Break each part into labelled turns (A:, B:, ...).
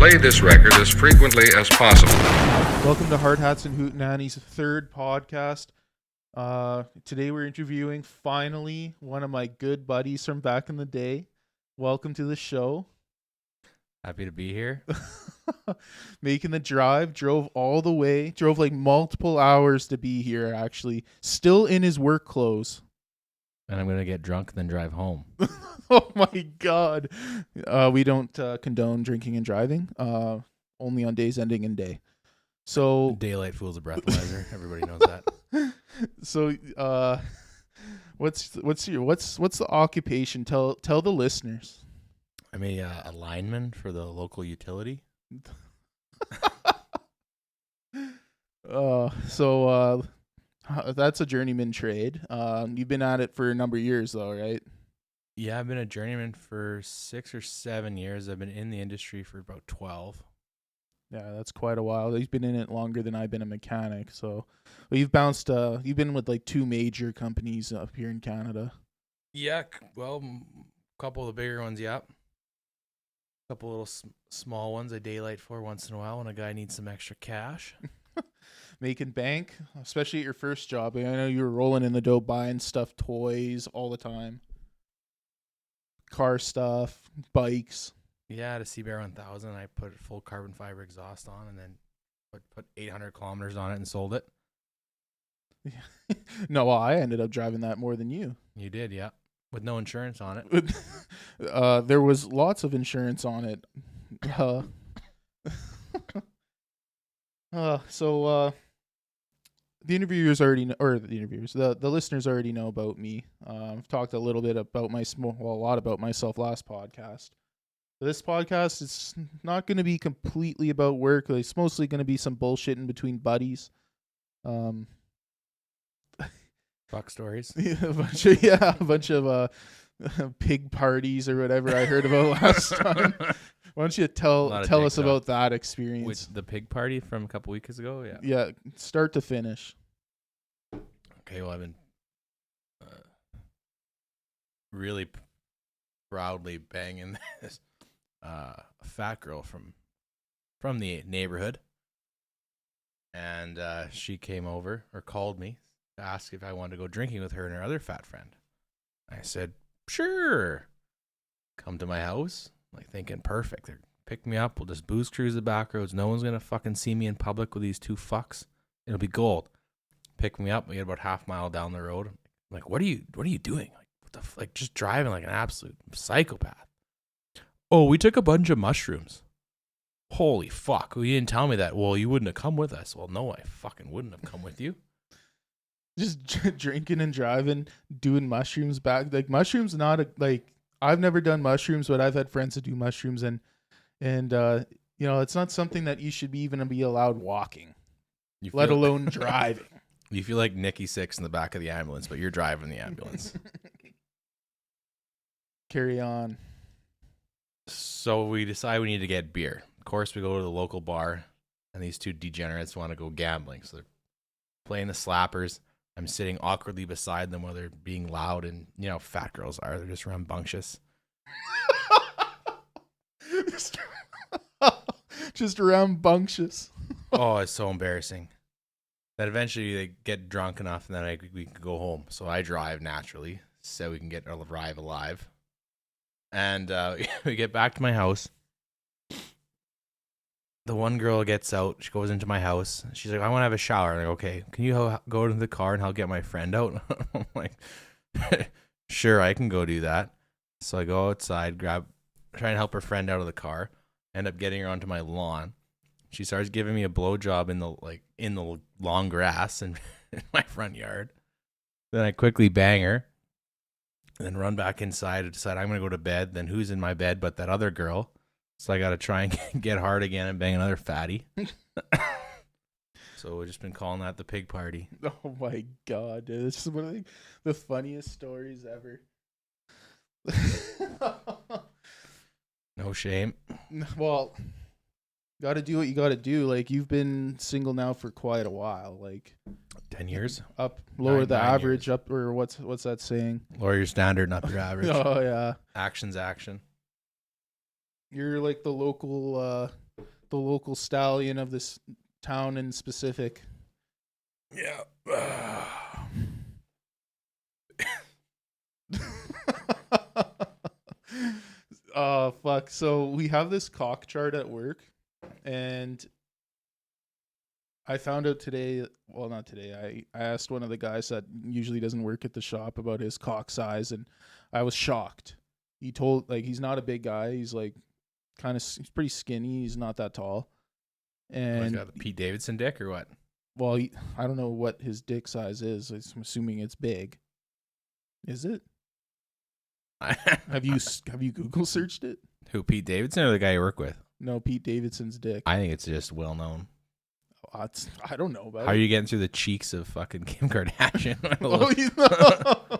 A: Play this record as frequently as possible.
B: Welcome to Hard Hats and Hootenanny's third podcast. Today we're interviewing finally one of my good buddies from back in the day. Welcome to the show.
C: Happy to be here.
B: Making the drive, drove all the way, drove like multiple hours to be here actually. Still in his work clothes.
C: And I'm going to get drunk and then drive home.
B: Oh my God. We don't condone drinking and driving, only on days ending in day. So
C: Daylight fools a breathalyzer. Everybody knows that.
B: So what's the occupation? Tell the listeners.
C: I'm a lineman for the local utility.
B: That's a journeyman trade. You've been at it for a number of years though, right?
C: Yeah, I've been a journeyman for 6 or 7 years. I've been in the industry for about 12.
B: Yeah, that's quite a while. You've been in it longer than I've been a mechanic. So you've you've been with like two major companies up here in Canada.
C: Yeah, well, a couple of the bigger ones, yeah. A couple little small ones I daylight for once in a while when a guy needs some extra cash.
B: Making bank, especially at your first job. I know you were rolling in the dough, buying stuff, toys all the time. Car stuff, bikes.
C: Yeah, I had a CBR 1000. I put full carbon fiber exhaust on and then put 800 kilometers on it and sold it.
B: No, well, I ended up driving that more than you.
C: You did, yeah. With no insurance on it.
B: There was lots of insurance on it. The interviewers already know, or the interviewers, the listeners already know about me. I've talked a little bit about a lot about myself last podcast. This podcast is not going to be completely about work. It's mostly going to be some bullshit in between buddies.
C: Fuck stories.
B: a bunch of pig parties or whatever I heard about last time. Why don't you tell us about that experience?
C: With the pig party from a couple weeks ago? Yeah.
B: Yeah, start to finish.
C: Okay, well, I've been really proudly banging this fat girl from the neighborhood. And she came over or called me to ask if I wanted to go drinking with her and her other fat friend. I said, sure. Come to my house. Like thinking, perfect. They're pick me up. We'll just booze cruise the back roads. No one's gonna fucking see me in public with these two fucks. It'll be gold. Pick me up. We get about half mile down the road. I'm like, what are you doing? Like, what the like, just driving like an absolute psychopath. Oh, we took a bunch of mushrooms. Holy fuck! Well, you didn't tell me that. Well, you wouldn't have come with us. Well, no, I fucking wouldn't have come with you.
B: Just drinking and driving, doing mushrooms back. Like mushrooms, I've never done mushrooms, but I've had friends that do mushrooms, and it's not something that you should even be allowed walking, let alone driving.
C: You feel like Nikki Sixx in the back of the ambulance, but you're driving the ambulance.
B: Carry on.
C: So we decide we need to get beer. Of course, we go to the local bar, and these two degenerates want to go gambling, so they're playing the slappers. I'm sitting awkwardly beside them while they're being loud, and you know how fat girls are. They're just rambunctious.
B: Just rambunctious.
C: Oh, it's so embarrassing. Then eventually they get drunk enough, and then we can go home. So I drive naturally, so we can arrive alive. And we get back to my house. The one girl gets out. She goes into my house. She's like, I want to have a shower. I'm like, okay, can you go to the car and I'll get my friend out? I'm like, sure, I can go do that. So I go outside, try and help her friend out of the car. End up getting her onto my lawn. She starts giving me a blowjob in the long grass in my front yard. Then I quickly bang her. And then run back inside and decide I'm going to go to bed. Then who's in my bed but that other girl? So I got to try and get hard again and bang another fatty. So we've just been calling that the pig party.
B: Oh my God, dude. This is one of the funniest stories ever.
C: No shame.
B: Well, got to do what you got to do. Like, you've been single now for quite a while. Like
C: 10 years?
B: Lower the
C: nine
B: average
C: years.
B: up, or what's that saying?
C: Lower your standard and up your average.
B: Oh, yeah.
C: Action's action.
B: You're like the local the local stallion of this town in specific.
C: Yeah.
B: Fuck. So we have this cock chart at work, and I found out today. Well, not today. I asked one of the guys that usually doesn't work at the shop about his cock size, and I was shocked. He told he's not a big guy. He's like he's pretty skinny. He's not that tall. And
C: He's got the Pete Davidson dick or what?
B: well, I don't know what his dick size is. I'm assuming it's big. Is it? Have you Google searched it?
C: Who, Pete Davidson or the guy you work with?
B: No, Pete Davidson's dick.
C: I think it's just well known.
B: I don't know about
C: How are
B: it.
C: you getting through the cheeks of fucking Kim Kardashian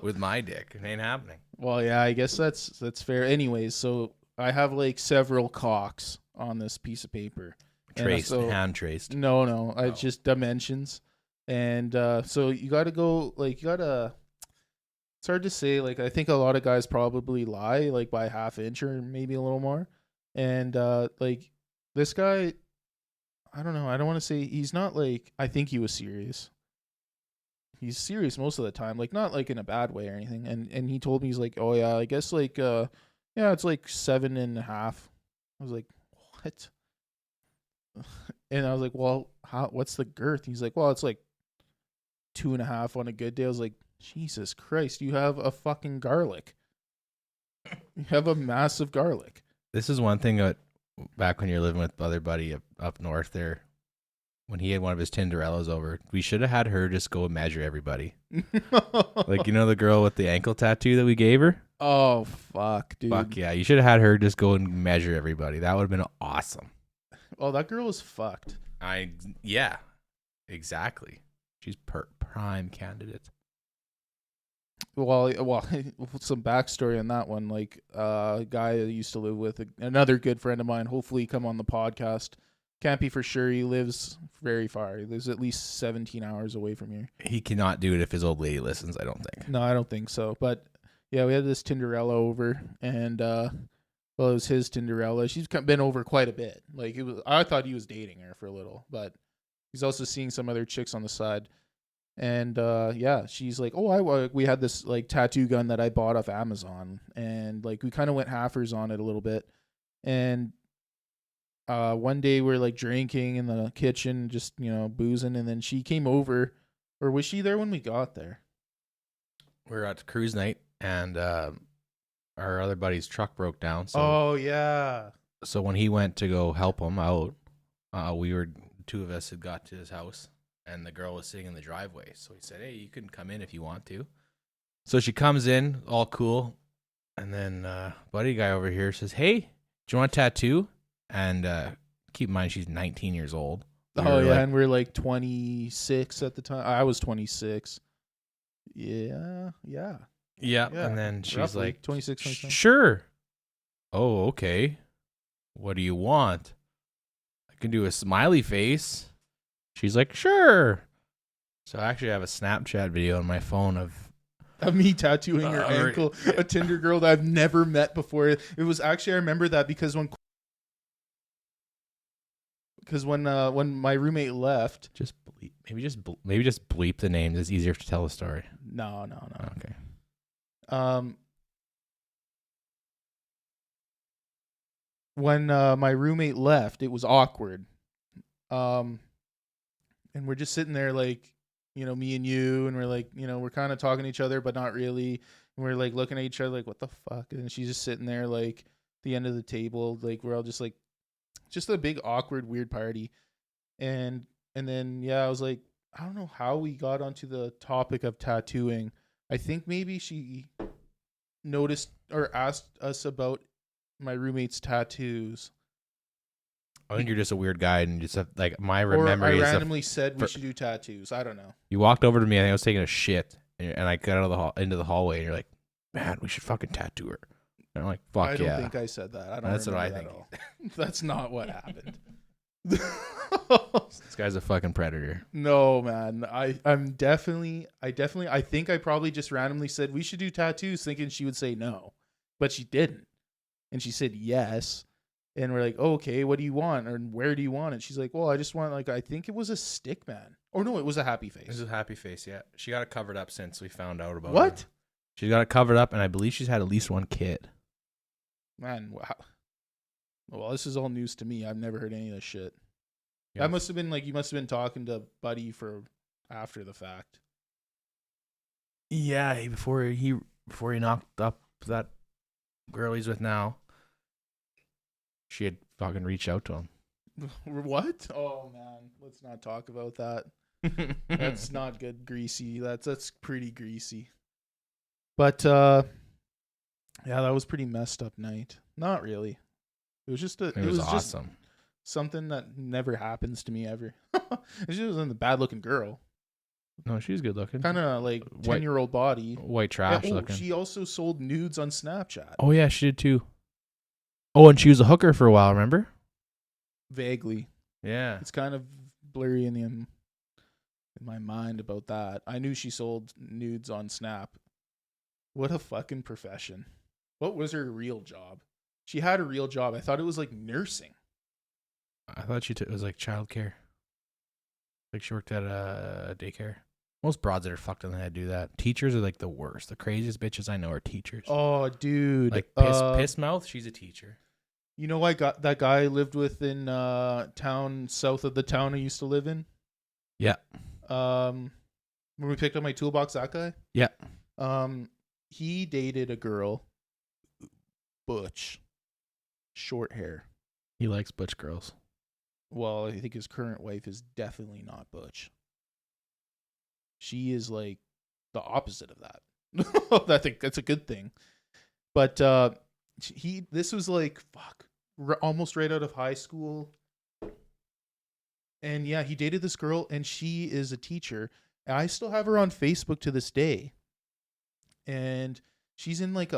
C: with my dick? It ain't happening.
B: Well, yeah, I guess that's fair. Anyways, so I have like several cocks on this piece of paper.
C: Traced, hand traced.
B: No, I just dimensions. And so you got to go it's hard to say. Like, I think a lot of guys probably lie like by half inch or maybe a little more. And like this guy, I don't know. I don't want to say he's not like, I think he was serious. He's serious most of the time, like not like in a bad way or anything. And he told me, he's like, oh yeah, I guess like yeah, it's like 7.5. I was like, what? And I was like, well, what's the girth? He's like, well, it's like 2.5 on a good day. I was like, Jesus Christ, you have a fucking garlic. You have a massive garlic.
C: This is one thing that back when you're living with other buddy up north there, when he had one of his Tinderellas over, we should have had her just go and measure everybody. Like, you know, the girl with the ankle tattoo that we gave her?
B: Oh, fuck, dude.
C: Fuck yeah. You should have had her just go and measure everybody. That would have been awesome.
B: Oh, that girl was fucked.
C: Yeah, exactly. She's prime candidate.
B: Well, some backstory on that one. Like, a guy I used to live with, another good friend of mine, hopefully come on the podcast. Can't be for sure. He lives very far. He lives at least 17 hours away from here.
C: He cannot do it if his old lady listens, I don't think.
B: No, I don't think so. But yeah, we had this Tinderella over, and well, it was his Tinderella. She's been over quite a bit. Like, I thought he was dating her for a little, but he's also seeing some other chicks on the side. And yeah, she's like, oh, we had this like tattoo gun that I bought off Amazon, and like we kind of went halfers on it a little bit. And one day we're like drinking in the kitchen, just boozing, and then she came over, or was she there when we got there?
C: We were at cruise night, and our other buddy's truck broke down. So,
B: oh yeah.
C: So when he went to go help him out, two of us had got to his house. And the girl was sitting in the driveway. So he said, hey, you can come in if you want to. So she comes in, all cool. And then buddy guy over here says, hey, do you want a tattoo? And keep in mind, she's 19 years old.
B: And we're like 26 at the time. I was 26. Yeah.
C: And then she's
B: roughly,
C: like,
B: 26, 27.
C: Sure. Oh, okay. What do you want? I can do a smiley face. She's like, sure. So I actually have a Snapchat video on my phone of
B: me tattooing her ankle, a Tinder girl that I've never met before. It was actually, I remember that because when my roommate left,
C: maybe just bleep the names. It's easier to tell the story.
B: No.
C: Okay.
B: When my roommate left, it was awkward. And we're just sitting there like, me and you, and we're like, we're kind of talking to each other, but not really. And we're like looking at each other like, what the fuck? And she's just sitting there like at the end of the table. Like, we're all just like, just a big awkward, weird party. And then, yeah, I was like, I don't know how we got onto the topic of tattooing. I think maybe she noticed or asked us about my roommate's tattoos.
C: I think you're just a weird guy, and just like my memory is.
B: I randomly said we should do tattoos. I don't know.
C: You walked over to me. I think I was taking a shit, and I got out of into the hallway, and you're like, "Man, we should fucking tattoo her." And I'm like, "Fuck yeah!"
B: I don't think I said that. I don't.
C: That's what I think.
B: That's not what happened.
C: This guy's a fucking predator.
B: No, man. I think I probably just randomly said we should do tattoos, thinking she would say no, but she didn't, and she said yes. And we're like, oh, okay, what do you want? Or where do you want it? She's like, well, I just want, like, I think it was a stick man. Or no, it was a happy face.
C: This is a happy face, yeah. She got it covered up since we found out about
B: What?
C: her. She's got it covered up, and I believe she's had at least one kid.
B: Man, wow. Well, this is all news to me. I've never heard any of this shit.
C: Yeah.
B: That must have been like, you must have been talking to Buddy for after the fact.
C: Yeah, before he knocked up that girl he's with now, she had fucking reached out to him.
B: What? Oh, man. Let's not talk about that. That's not good, Greasy. That's pretty greasy. But, yeah, that was pretty messed up night. Not really. It was just
C: It was awesome.
B: Just something that never happens to me ever. She wasn't a bad looking girl.
C: No, she's good looking.
B: Kind of like
C: White-
B: 10-year-old body.
C: White trash looking.
B: She also sold nudes on Snapchat.
C: Oh yeah, she did too. Oh, and she was a hooker for a while, remember?
B: Vaguely.
C: Yeah.
B: It's kind of blurry in my mind about that. I knew she sold nudes on Snap. What a fucking profession. What was her real job? She had a real job. I thought it was like nursing.
C: I thought it was like childcare. Like she worked at a daycare. Most broads that are fucked in the head do that. Teachers are like the worst. The craziest bitches I know are teachers.
B: Oh, dude.
C: Like piss mouth, she's a teacher.
B: You know, I got that guy I lived with in town south of the town I used to live in.
C: Yeah.
B: When we picked up my toolbox, that guy.
C: Yeah.
B: He dated a girl, butch, short hair.
C: He likes butch girls.
B: Well, I think his current wife is definitely not butch. She is like the opposite of that. I think that's a good thing. But this was like almost right out of high school. And yeah, he dated this girl, and she is a teacher. And I still have her on Facebook to this day. And she's in like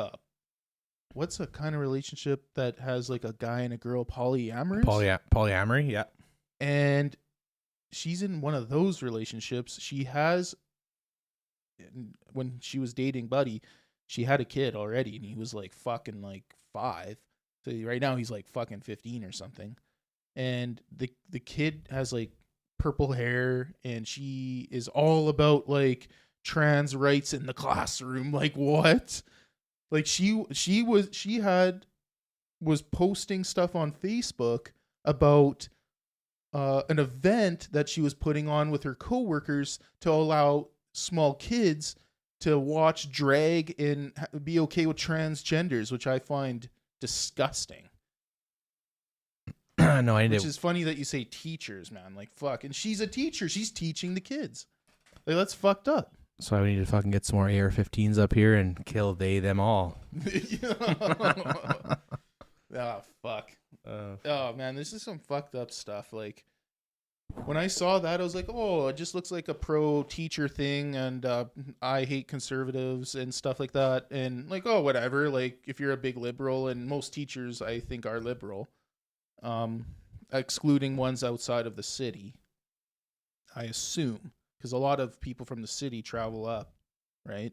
B: what's a kind of relationship that has like a guy and a girl, polyamorous?
C: Polyamory, yeah.
B: And she's in one of those relationships. She has, when she was dating Buddy, she had a kid already, and he was like fucking like 5. So right now he's like fucking 15 or something. And the kid has like purple hair, and she is all about like trans rights in the classroom. Like what? Like she was posting stuff on Facebook about an event that she was putting on with her coworkers to allow small kids to watch drag and be okay with transgenders, which I find disgusting.
C: No, I didn't.
B: Which is funny that you say teachers, man. Like, fuck. And she's a teacher. She's teaching the kids. Like, that's fucked up.
C: So we need to fucking get some more AR-15s up here and kill them all.
B: Oh, fuck. Oh, man, this is some fucked up stuff. Like, when I saw that, I was like, oh, it just looks like a pro-teacher thing, and I hate conservatives and stuff like that. And, like, oh, whatever. Like, if you're a big liberal, and most teachers, I think, are liberal, excluding ones outside of the city, I assume. Because a lot of people from the city travel up, right?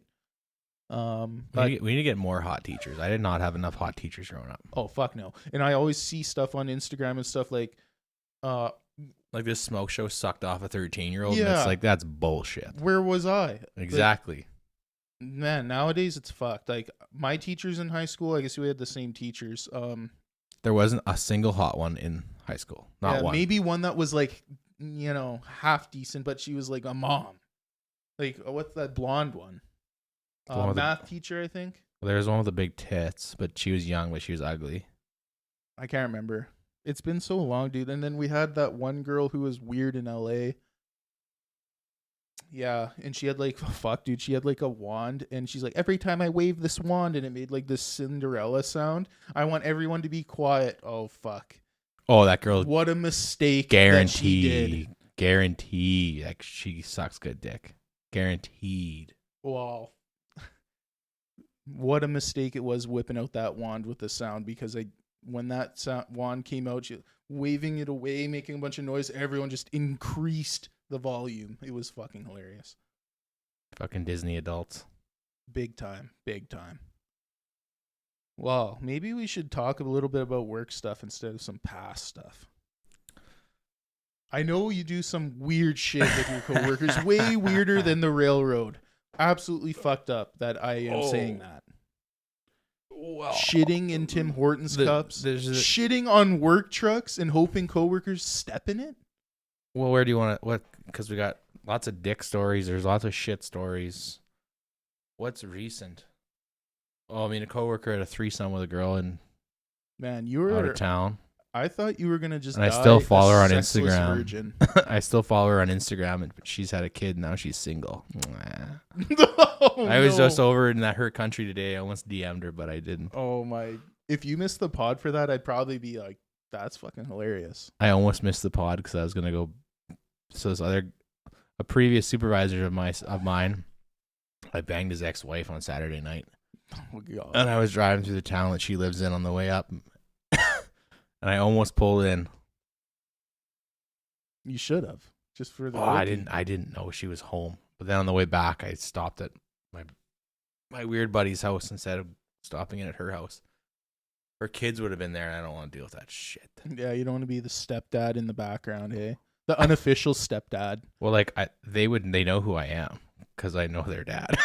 C: We need to get more hot teachers. I did not have enough hot teachers growing up.
B: Oh, fuck no. And I always see stuff on Instagram and stuff like
C: this smoke show sucked off a 13-year-old.
B: Yeah.
C: And it's like, that's bullshit.
B: Where was I?
C: Exactly.
B: Like, man, nowadays it's fucked. Like, my teachers in high school, I guess we had the same teachers.
C: There wasn't a single hot one in high school. Not one.
B: Maybe one that was like, you know, half decent, but she was like a mom. Like, what's that blonde one? Math teacher, I think.
C: Well, there was one with the big tits, but she was young, but she was ugly.
B: I can't remember. It's been so long, dude. And then we had that one girl who was weird in LA. Yeah, and she had like, fuck, dude. She had like a wand, and she's like, every time I wave this wand, and it made like this Cinderella sound. I want everyone to be quiet. Oh, fuck.
C: Oh, that girl.
B: What a mistake.
C: Guarantee. Guarantee. Like, she sucks good dick. Guaranteed.
B: Wow. What a mistake it was whipping out that wand with the sound, because when that wand came out, she waving it away, making a bunch of noise, everyone just increased the volume. It was fucking hilarious. Fucking
C: Disney adults.
B: Big time. Big time. Well, maybe we should talk a little bit about work stuff instead of some past stuff. I know you do some weird shit with your coworkers, way weirder than the railroad. Absolutely fucked up that I am saying that.
C: Well,
B: Shitting in Tim Hortons cups,
C: there's
B: shitting on work trucks and hoping coworkers step in it.
C: Well, where do you want to? What? Because we got lots of dick stories. There's lots of shit stories. What's recent? Oh, I mean, a coworker had a threesome with a girl in
B: Man, you
C: out
B: were.
C: of town.
B: I thought you were gonna just.
C: And I
B: die
C: still follow
B: a
C: her on
B: sexless
C: Instagram.
B: Virgin.
C: I still follow her on Instagram, but she's had a kid now. She's single.
B: Oh,
C: I was
B: no.
C: just over in her country today. I almost DM'd her, but I didn't.
B: Oh my! If you missed the pod for that, I'd probably be like, "That's fucking hilarious."
C: I almost missed the pod because I was gonna go. So a previous supervisor of mine, I banged his ex-wife on Saturday night.
B: Oh god!
C: And I was driving through the town that she lives in on the way up, and I almost pulled in.
B: You should have just for the.
C: Oh, I didn't know she was home. But then on the way back, I stopped at my weird buddy's house instead of stopping in at her house. Her kids would have been there, and I don't want to deal with that shit.
B: Yeah, you don't want to be the stepdad in the background, hey? The unofficial stepdad.
C: Well, like they know who I am because I know their dad.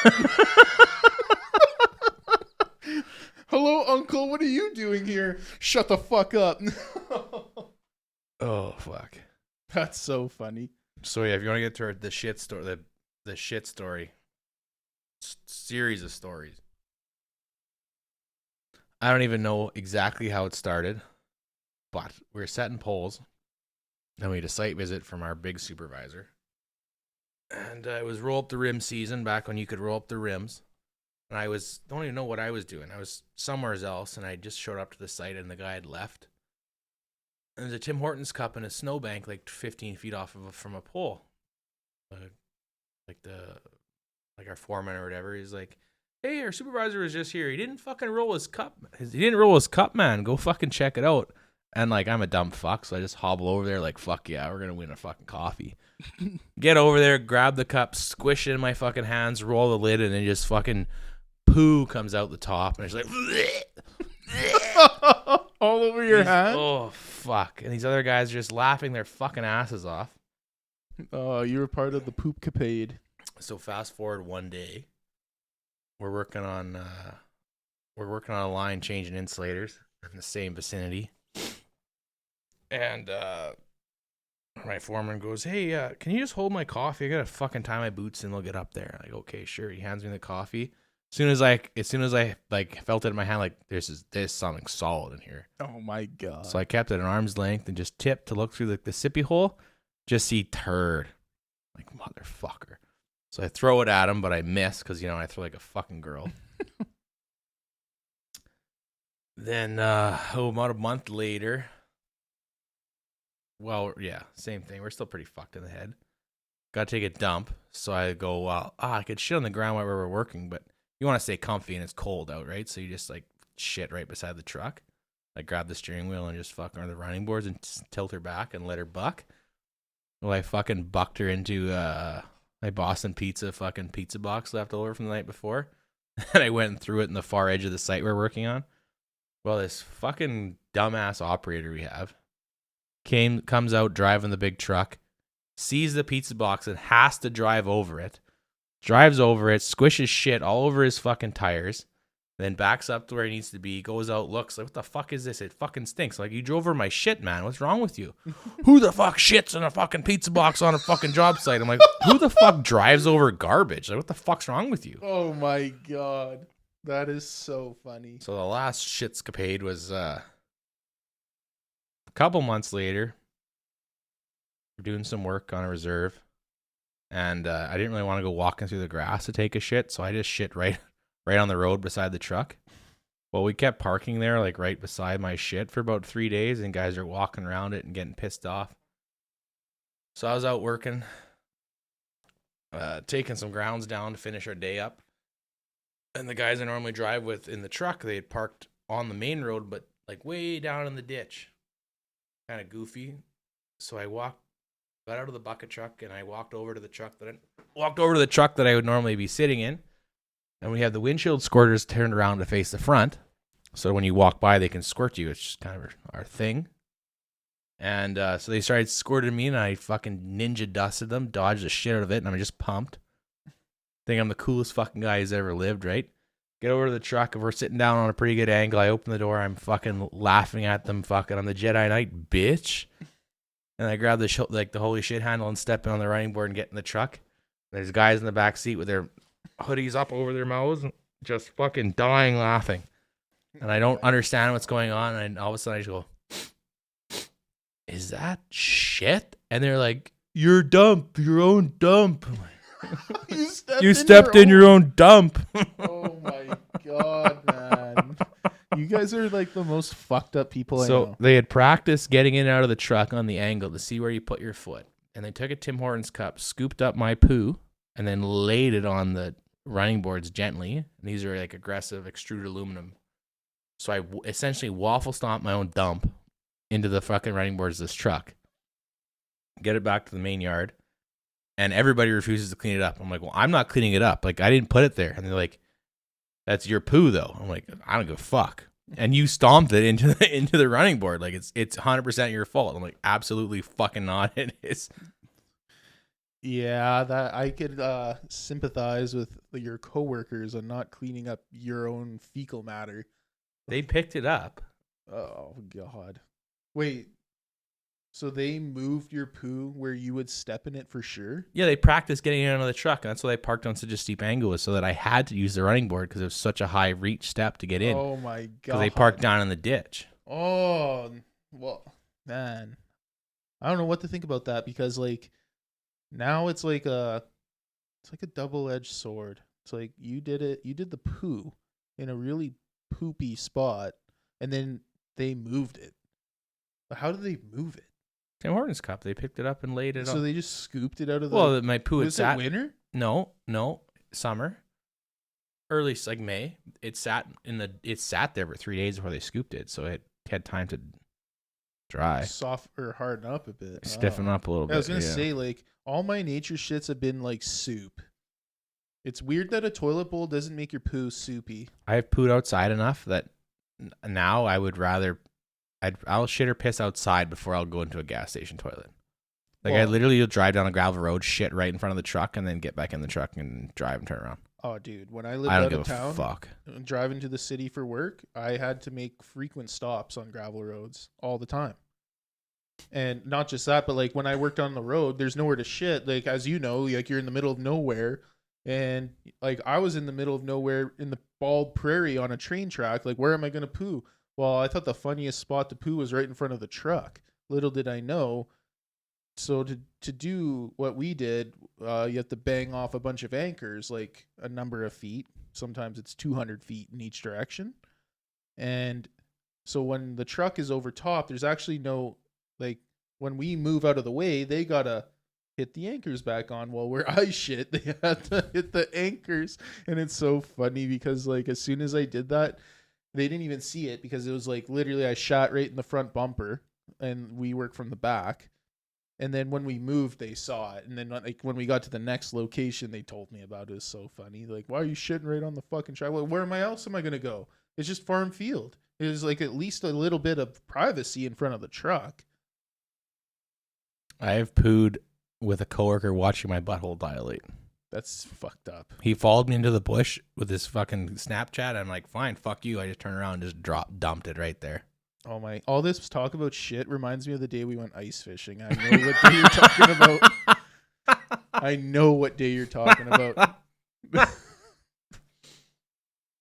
B: Hello, uncle. What are you doing here? Shut the fuck up.
C: Oh fuck.
B: That's so funny.
C: So yeah, if you want to get to the shit story, the shit story, series of stories. I don't even know exactly how it started, but we were setting poles, and we had a site visit from our big supervisor. And it was roll up the rim season back when you could roll up the rims. And don't even know what I was doing. I was somewhere else, and I just showed up to the site, and the guy had left. And there's a Tim Hortons cup in a snowbank, like 15 feet off from a pole. Like our foreman or whatever. He's like, "Hey, our supervisor was just here. He didn't fucking roll his cup. He didn't roll his cup, man. Go fucking check it out." And like, I'm a dumb fuck, so I just hobble over there like, "Fuck yeah, we're gonna win a fucking coffee." Get over there, grab the cup, squish it in my fucking hands, roll the lid, and then just fucking poo comes out the top, and it's like
B: all over your hand.
C: Oh fuck! And these other guys are just laughing their fucking asses off.
B: Oh, you were part of the poop capade.
C: So fast forward one day, we're working on a line changing insulators in the same vicinity, and my foreman goes, "Hey, can you just hold my coffee? I gotta fucking tie my boots and they'll get up there." I go, "Okay, sure." He hands me the coffee. As soon as I like felt it in my hand, like there's something solid in here.
B: Oh my god!
C: So I kept it at arm's length and just tipped to look through the sippy hole, just see turd, like motherfucker. So I throw it at him, but I miss because I throw like a fucking girl. Then about a month later. Well, yeah, same thing. We're still pretty fucked in the head. Got to take a dump. So I go, well, I could shit on the ground while we were working, but you want to stay comfy and it's cold out, right? So you just like shit right beside the truck. I grab the steering wheel and just fuck her the running boards and tilt her back and let her buck. Well, I fucking bucked her into my Boston Pizza fucking pizza box left over from the night before. And I went and threw it in the far edge of the site we're working on. Well, this fucking dumbass operator we have comes out driving the big truck, sees the pizza box and has to drive over it, drives over it, squishes shit all over his fucking tires, then backs up to where he needs to be, goes out, looks like, "What the fuck is this? It fucking stinks." Like, "You drove over my shit, man. What's wrong with you?" "Who the fuck shits in a fucking pizza box on a fucking job site?" I'm like, "Who the fuck drives over garbage? Like, what the fuck's wrong with you?"
B: Oh my god. That is so funny.
C: So the last shitscapade was a couple months later. We're doing some work on a reserve, and I didn't really want to go walking through the grass to take a shit, so I just shit right on the road beside the truck. Well, we kept parking there, like right beside my shit for about 3 days, and guys are walking around it and getting pissed off. So I was out working, taking some grounds down to finish our day up. And the guys I normally drive with in the truck, they had parked on the main road, but like way down in the ditch. Kind of goofy. So I got out of the bucket truck, and I walked over to the truck that I would normally be sitting in. And we had the windshield squirters turned around to face the front. So when you walk by, they can squirt you. It's just kind of our thing. And so they started squirting me, and I fucking ninja dusted them, dodged the shit out of it, and I'm just pumped. Think I'm the coolest fucking guy who's ever lived, right? Get over to the truck. If we're sitting down on a pretty good angle, I open the door. I'm fucking laughing at them fucking on the Jedi Knight, bitch. And I grab the holy shit handle and step in on the running board and get in the truck. There's guys in the back seat with their hoodies up over their mouths, just fucking dying laughing. And I don't understand what's going on. And all of a sudden I just go, is that shit? And they're like, your dump, your own dump. You stepped in your own dump.
B: Oh my god, man. You guys are like the most fucked up people I know.
C: So they had practiced getting in and out of the truck on the angle to see where you put your foot. And they took a Tim Hortons cup, scooped up my poo, and then laid it on the running boards gently. And these are like aggressive extruded aluminum. So I essentially waffle stomped my own dump into the fucking running boards of this truck. Get it back to the main yard. And everybody refuses to clean it up. I'm like, well, I'm not cleaning it up. Like, I didn't put it there. And they're like, that's your poo, though. I'm like, I don't give a fuck. And you stomped it into the running board. Like, it's 100% your fault. I'm like, absolutely fucking not. It is.
B: Yeah, that I could sympathize with your coworkers on not cleaning up your own fecal matter.
C: They picked it up.
B: Oh, God. Wait. So they moved your poo where you would step in it for sure?
C: Yeah, they practiced getting in out of the truck, and that's why they parked on such a steep angle, was so that I had to use the running board because it was such a high reach step to get in.
B: Oh my god!
C: Because they parked down in the ditch.
B: Oh well, man, I don't know what to think about that because like now it's like a double-edged sword. It's like you did the poo in a really poopy spot, and then they moved it. But how did they move it?
C: Tim Hortons cup. They picked it up and laid it
B: So
C: on.
B: they just scooped it out of the...
C: Well, my poo had
B: Was
C: sat...
B: it winter?
C: No. Summer. Early, like May. It sat there for 3 days before they scooped it, so it had time to dry.
B: Soft or harden up a bit.
C: Stiffen up a little bit.
B: I was going to say, like, all my nature shits have been like soup. It's weird that a toilet bowl doesn't make your poo soupy.
C: I've pooed outside enough that now I would rather... I'll shit or piss outside before I'll go into a gas station toilet. Like, I literally will drive down a gravel road, shit right in front of the truck, and then get back in the truck and drive and turn around.
B: Oh, dude, when I lived
C: I don't
B: out
C: give
B: of
C: a
B: town,
C: fuck.
B: Driving to the city for work, I had to make frequent stops on gravel roads all the time. And not just that, but like when I worked on the road, there's nowhere to shit. Like, as you know, like you're in the middle of nowhere. And like I was in the middle of nowhere in the bald prairie on a train track. Like, where am I going to poo? Well, I thought the funniest spot to poo was right in front of the truck. Little did I know. So to do what we did, you have to bang off a bunch of anchors, like a number of feet. Sometimes it's 200 feet in each direction. And so when the truck is over top, there's actually no, like, when we move out of the way, they got to hit the anchors back on. Well, where I shit, they had to hit the anchors. And it's so funny because, like, as soon as I did that, they didn't even see it because it was like literally I shot right in the front bumper and we work from the back. And then when we moved, they saw it. And then like when we got to the next location, they told me about it. It was so funny. Like, why are you shitting right on the fucking track? Well, where else am I going to go? It's just farm field. It was like at least a little bit of privacy in front of the truck.
C: I have pooed with a coworker watching my butthole dilate.
B: That's fucked up.
C: He followed me into the bush with his fucking Snapchat. I'm like, fine, fuck you. I just turned around and just dumped it right there.
B: Oh my! All this talk about shit reminds me of the day we went ice fishing. I know what day you're talking about. I know what day you're talking about.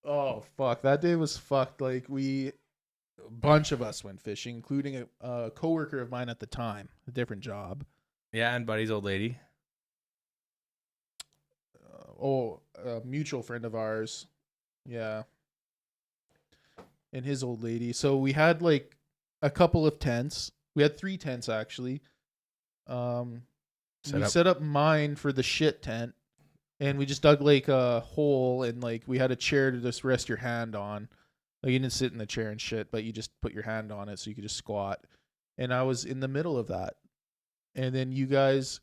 B: Oh fuck! That day was fucked. Like a bunch of us went fishing, including a coworker of mine at the time, a different job.
C: Yeah, and Buddy's old lady.
B: A mutual friend of ours. Yeah. And his old lady. So we had like a couple of tents. We had 3 tents actually. Set up mine for the shit tent. And we just dug like a hole and like we had a chair to just rest your hand on. Like you didn't sit in the chair and shit, but you just put your hand on it so you could just squat. And I was in the middle of that. And then you guys,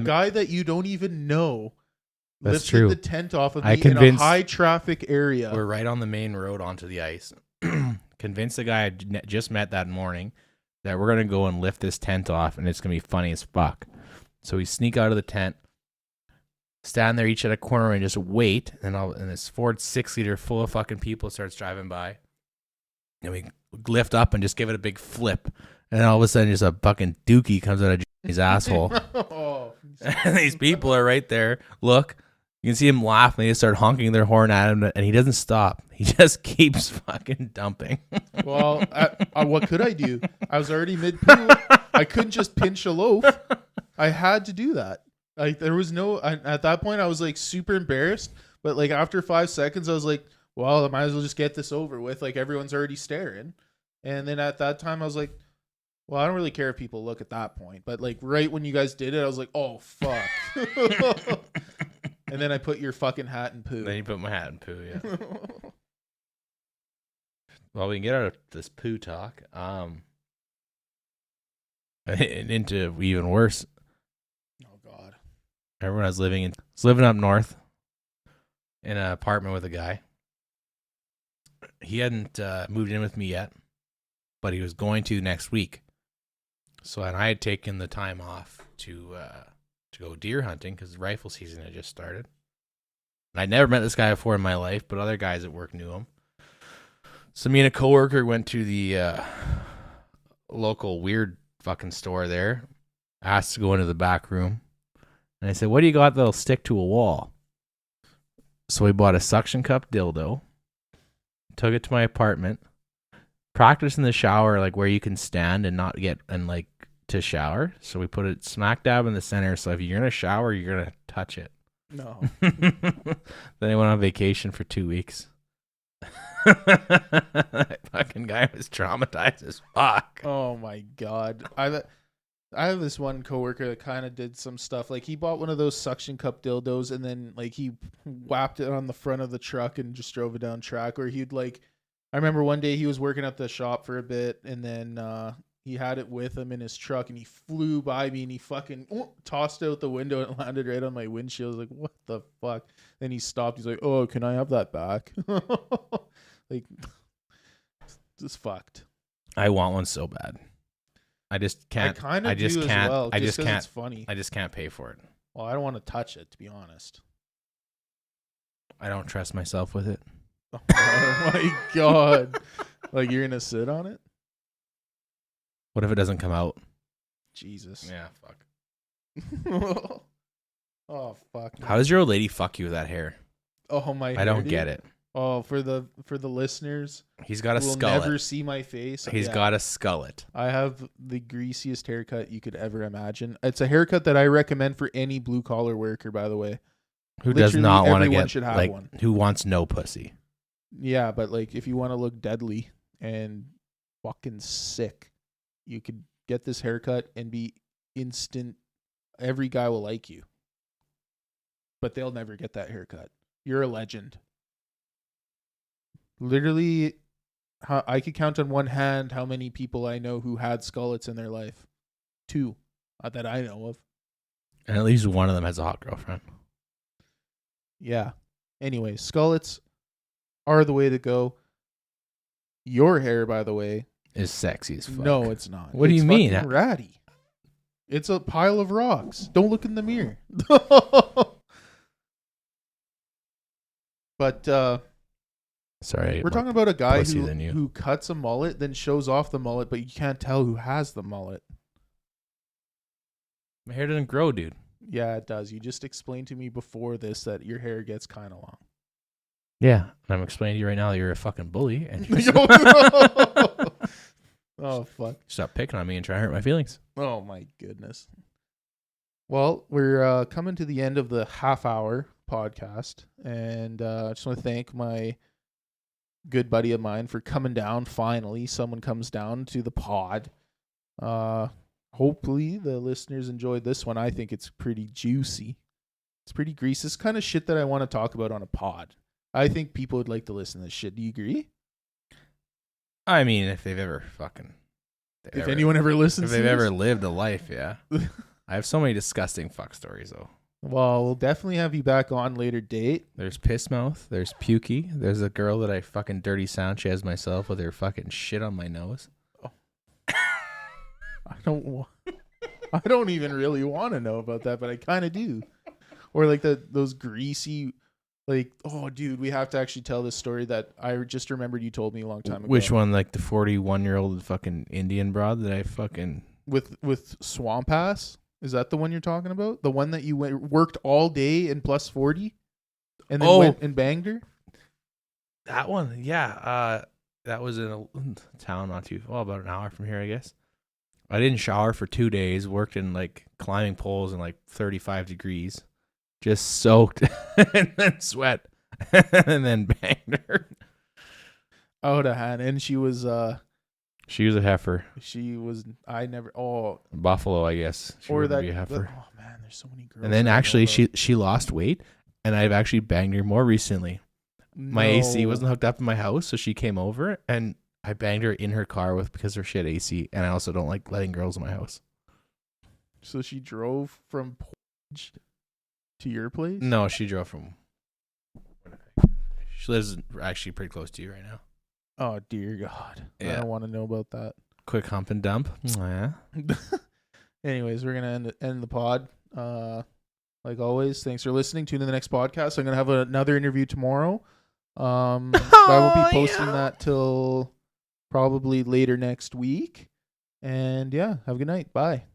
B: guy that you don't even know,
C: That's
B: lifted
C: true.
B: the tent off of
C: I
B: me in a
C: convinced-
B: high traffic area.
C: We're right on the main road onto the ice. Convinced the guy I just met that morning that we're gonna go and lift this tent off, and it's gonna be funny as fuck. So we sneak out of the tent, stand there each at a corner, and just wait. And this Ford 6-liter full of fucking people starts driving by, and we lift up and just give it a big flip. And then all of a sudden, just a fucking dookie comes out of his asshole.
B: Oh,
C: And these people are right there. Look, you can see him laugh, and they just start honking their horn at him, and he doesn't stop. He just keeps fucking dumping.
B: well, what could I do? I was already mid-poo. I couldn't just pinch a loaf. I had to do that. Like there was no. At that point, I was like super embarrassed. But like after 5 seconds, I was like, well, I might as well just get this over with. Like everyone's already staring. And then at that time, I was like, well, I don't really care if people look at that point. But like right when you guys did it, I was like, oh fuck. And then I put your fucking hat in poo.
C: Then you put my hat in poo, yeah. Well, we can get out of this poo talk. And into even worse.
B: Oh God.
C: Everyone I was living up north in an apartment with a guy. He hadn't moved in with me yet, but he was going to next week. So, and I had taken the time off to go deer hunting because rifle season had just started. And I'd never met this guy before in my life, but other guys at work knew him. So me and a coworker went to the local weird fucking store there, asked to go into the back room. And I said, what do you got that'll stick to a wall? So we bought a suction cup dildo, took it to my apartment, practiced in the shower, like where you can stand and not get, and like to shower. So we put it smack dab in the center. So if you're in a shower, you're going to touch it.
B: No.
C: Then I went on vacation for 2 weeks. That fucking guy was traumatized as fuck.
B: Oh my God. I have this one coworker that kind of did some stuff. Like he bought one of those suction cup dildos and then like he whapped it on the front of the truck and just drove it down track. Or he'd like, I remember one day he was working at the shop for a bit and then he had it with him in his truck and he flew by me and he fucking tossed it out the window and it landed right on my windshield. I was like, what the fuck? Then he stopped. He's like, oh, can I have that back? Like, just fucked.
C: I want one so bad. I just can't.
B: I kind of
C: I just
B: do
C: can't.
B: as well.
C: I just can't.
B: It's funny.
C: I just can't pay for it.
B: Well, I don't want to touch it, to be honest.
C: I don't trust myself with it.
B: Oh my God. Like you're gonna sit on it?
C: What if it doesn't come out?
B: Jesus.
C: Yeah, fuck.
B: Oh fuck.
C: How does your old lady fuck you with that hair?
B: Oh my.
C: I don't get it.
B: Oh, for the listeners,
C: He's got a
B: who will
C: skullet.
B: never see my face.
C: He's got a skullet.
B: I have the greasiest haircut you could ever imagine. It's a haircut that I recommend for any blue collar worker. By the way,
C: Who does
B: Literally
C: not want to
B: everyone
C: get
B: should have
C: like
B: one.
C: who wants no pussy?
B: Yeah, but like if you want to look deadly and fucking sick, you could get this haircut and be instant. Every guy will like you, but they'll never get that haircut. You're a legend. Literally, I could count on one hand how many people I know who had skullets in their life. 2, that I know of.
C: And at least one of them has a hot girlfriend.
B: Yeah. Anyway, skullets are the way to go. Your hair, by the way,
C: Is sexy as fuck.
B: no, it's not.
C: What do you mean?
B: Fucking ratty. It's a pile of rocks. Don't look in the mirror. But
C: Sorry,
B: we're talking about a guy
C: pussy than you.
B: who cuts a mullet, then shows off the mullet, but you can't tell who has the mullet.
C: My hair doesn't grow, dude.
B: Yeah, it does. You just explained to me before this that your hair gets kind of long.
C: Yeah, and I'm explaining to you right now that you're a fucking bully, and you
B: Oh, fuck.
C: stop picking on me and try to hurt my feelings.
B: Oh, my goodness. Well, we're coming to the end of the half-hour podcast, and I just want to thank my good buddy of mine for coming down. Finally, someone comes down to the pod. Hopefully, the listeners enjoyed this one. I think it's pretty juicy. It's pretty greasy. It's kind of shit that I want to talk about on a pod. I think people would like to listen to this shit. Do you agree?
C: I mean, if they've ever fucking...
B: Anyone ever listens
C: If
B: to
C: they've
B: this?
C: ever lived a life, yeah. I have so many disgusting fuck stories, though.
B: Well, we'll definitely have you back on later date.
C: There's Piss Mouth. There's Pukey. There's a girl that I fucking dirty Sanchez myself with her fucking shit on my nose.
B: I don't even really want to know about that, but I kind of do. Or like those greasy, like, oh, dude, we have to actually tell this story that I just remembered you told me a long time ago.
C: Which one? Like the 41-year-old fucking Indian broad that I fucking
B: with Swamp Ass? Is that the one you're talking about? The one that you worked all day in plus 40, and then went and banged her?
C: That one, yeah. That was in a town not too about an hour from here, I guess. I didn't shower for 2 days. Worked in like climbing poles in like 35 degrees, just soaked and then sweat, and then banged her.
B: Out of hand, and she was
C: She was a heifer.
B: She was.
C: Buffalo, I guess. She
B: or
C: would
B: that.
C: be a heifer.
B: Oh man, there's so many girls.
C: And then actually, she lost weight, and I've actually banged her more recently. My AC wasn't hooked up in my house, so she came over, and I banged her in her car because of her shit AC. And I also don't like letting girls in my house.
B: So she drove from Portage to your place?
C: No, she drove from. She lives actually pretty close to you right now.
B: Oh dear God!
C: Yeah.
B: I don't want to know about that.
C: Quick hump and dump. Yeah.
B: Anyways, we're gonna end the pod. Like always, thanks for listening. Tune in the next podcast. I'm gonna have another interview tomorrow. I won't be posting that till probably later next week. And yeah, have a good night. Bye.